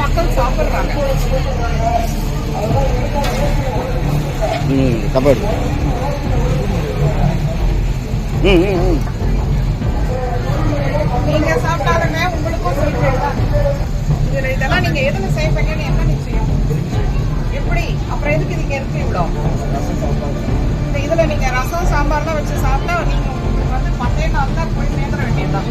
மக்கள் சாப்பிடுறாங்க. நீங்க சாப்பிட்டாலுமே உங்களுக்கும் சொல்றேன், இதெல்லாம் நீங்க எதுல செய்வீங்கன்னு என்ன நிச்சயம்? எப்படி அப்புறம் எதுக்கு நீங்க இருக்கு இவ்வளோ? இந்த இதுல நீங்க ரசம் சாம்பார்லாம் வச்சு சாப்பிட்டா நீங்க வந்து பத்தே நாள் தான் போய் நேந்திர வேண்டியதுதான்.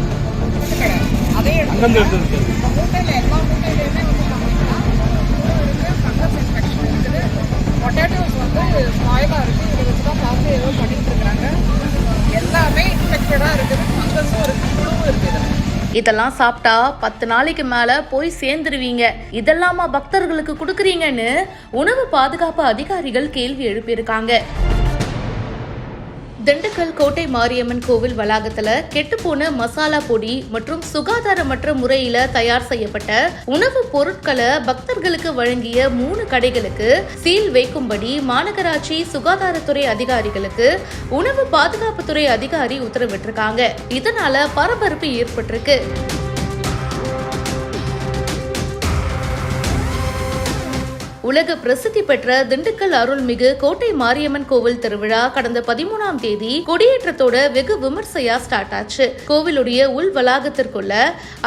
அதே மூட்டையில எல்லா மூட்டையிலுமே வந்து பார்த்தீங்கன்னா ஃபங்கஸ் இன்ஃபெக்ஷன் இருக்குது. பொட்டேட்டோஸ் வந்து ஸ்பாயிலாக இருக்குது. இதை வச்சு தான் பார்த்து ஏதோ பண்ணிட்டு இருக்கிறாங்க. எல்லாமே இன்ஃபெக்டடாக இருக்குது. ஃபங்கஸும் இருக்குது, புழுவும் இருக்குது. இதெல்லாம் சாப்பிட்டா 10 நாளைக்கு மேல போய் சேர்ந்துருவீங்க, இதெல்லாமா பக்தர்களுக்கு கொடுக்குறீங்கன்னு உணவு பாதுகாப்பு அதிகாரிகள் கேள்வி எழுப்பியிருக்காங்க. திண்டுக்கல் கோட்டை மாரியம்மன் கோவில் வளாகத்துல கெட்டுப்போன மசாலா பொடி மற்றும் சுகாதாரமற்ற முறையில தயார் செய்யப்பட்ட உணவுப் பொருட்களை பக்தர்களுக்கு வழங்கிய 3 கடைகளுக்கு சீல் வைக்கும்படி மாநகராட்சி சுகாதாரத்துறை அதிகாரிகளுக்கு உணவு பாதுகாப்புத்துறை அதிகாரி உத்தரவிட்டிருக்காங்க. இதனால பரபரப்பு ஏற்பட்டிருக்கு. உலக பிரசித்தி பெற்ற திண்டுக்கல் அருள்மிகு கோட்டை மாரியம்மன் கோவில் திருவிழா கடந்த 13ஆம் தேதி கொடியேற்றத்தோட வெகு விமர்சையா ஸ்டார்ட் ஆச்சு. கோவிலுடைய உள் வளாகத்திற்குள்ள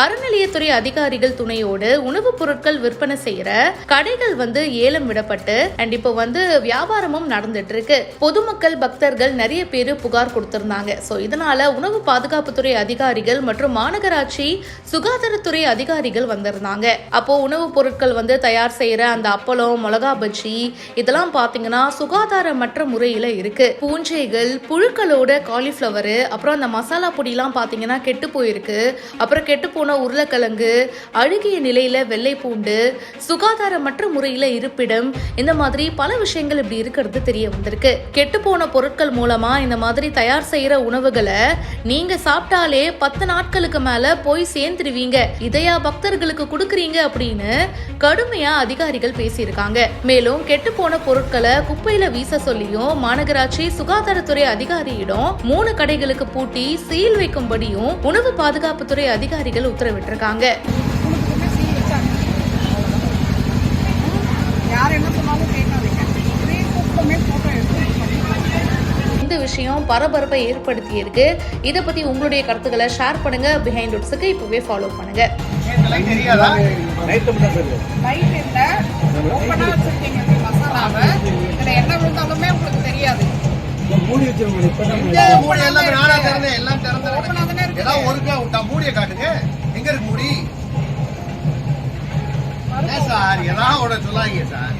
அறநிலையத்துறை அதிகாரிகள் துணையோடு உணவுப் பொருட்கள் விற்பனை செய்யற கடைகள் வந்து ஏலம் விடப்பட்டு அண்ட் இப்போ வந்து வியாபாரமும் நடந்துட்டு இருக்கு. பொதுமக்கள் பக்தர்கள் நிறைய பேரு புகார் கொடுத்திருந்தாங்க. சோ இதனால உணவு பாதுகாப்புத்துறை அதிகாரிகள் மற்றும் மாநகராட்சி சுகாதாரத்துறை அதிகாரிகள் வந்திருந்தாங்க. அப்போ உணவுப் பொருட்கள் வந்து தயார் செய்யற அந்த அப்பளம், மிளகா பஜ்ஜி இதெல்லாம் பாத்தீங்கன்னா சுகாதாரமற்ற முறையில இருக்கு. பூஞ்சைகள், புழுக்களோட காலிஃபிளவர், அப்புறம் அந்த மசாலா பொடி எல்லாம் பாத்தீங்கன்னா கெட்டு போயிருக்கு. அப்புறம் கெட்டு போன உருளைக்கிழங்கு, அழுகிய நிலையில வெள்ளை பூண்டு, சுகாதாரமற்ற முறையில இருப்பிடம், இந்த மாதிரி பல விஷயங்கள் இப்படி இருக்கிறது தெரிய வந்திருக்கு. கெட்டு போன பொருட்கள் மூலமா இந்த மாதிரி தயார் செய்யற உணவுகளை நீங்க சாப்பிட்டாலே 10 நாட்களுக்கு மேல போய் சேர்ந்துருவீங்க, இதையா பக்தர்களுக்கு கொடுக்குறீங்க அப்படின்னு கடுமையா அதிகாரிகள் பேசியிருக்காங்க. மேலும் கெட்டு போன பொருட்களை குப்பையில வீச சொல்லியும் மாநகராட்சி சுகாதாரத்துறை அதிகாரியிடம் 3 கடைகளுக்கு பூட்டி சீல் வைக்கும்படியும் உணவு பாதுகாப்புத்துறை அதிகாரிகள் உத்தரவிட்டிருக்காங்க. இந்த விஷயம் பரபரப்பை ஏற்படுத்தி இருக்கு. இதை பத்தி உங்களுடைய கருத்துக்களை ஷேர் பண்ணுங்க. பிஹைண்ட் ரூட்ஸுக்கு இப்பவே ஃபாலோ பண்ணுங்க. மூடிய காட்டுங்க, எங்க இருக்கு மூடி? சார் ஏதாவது சொல்லாங்க சார்.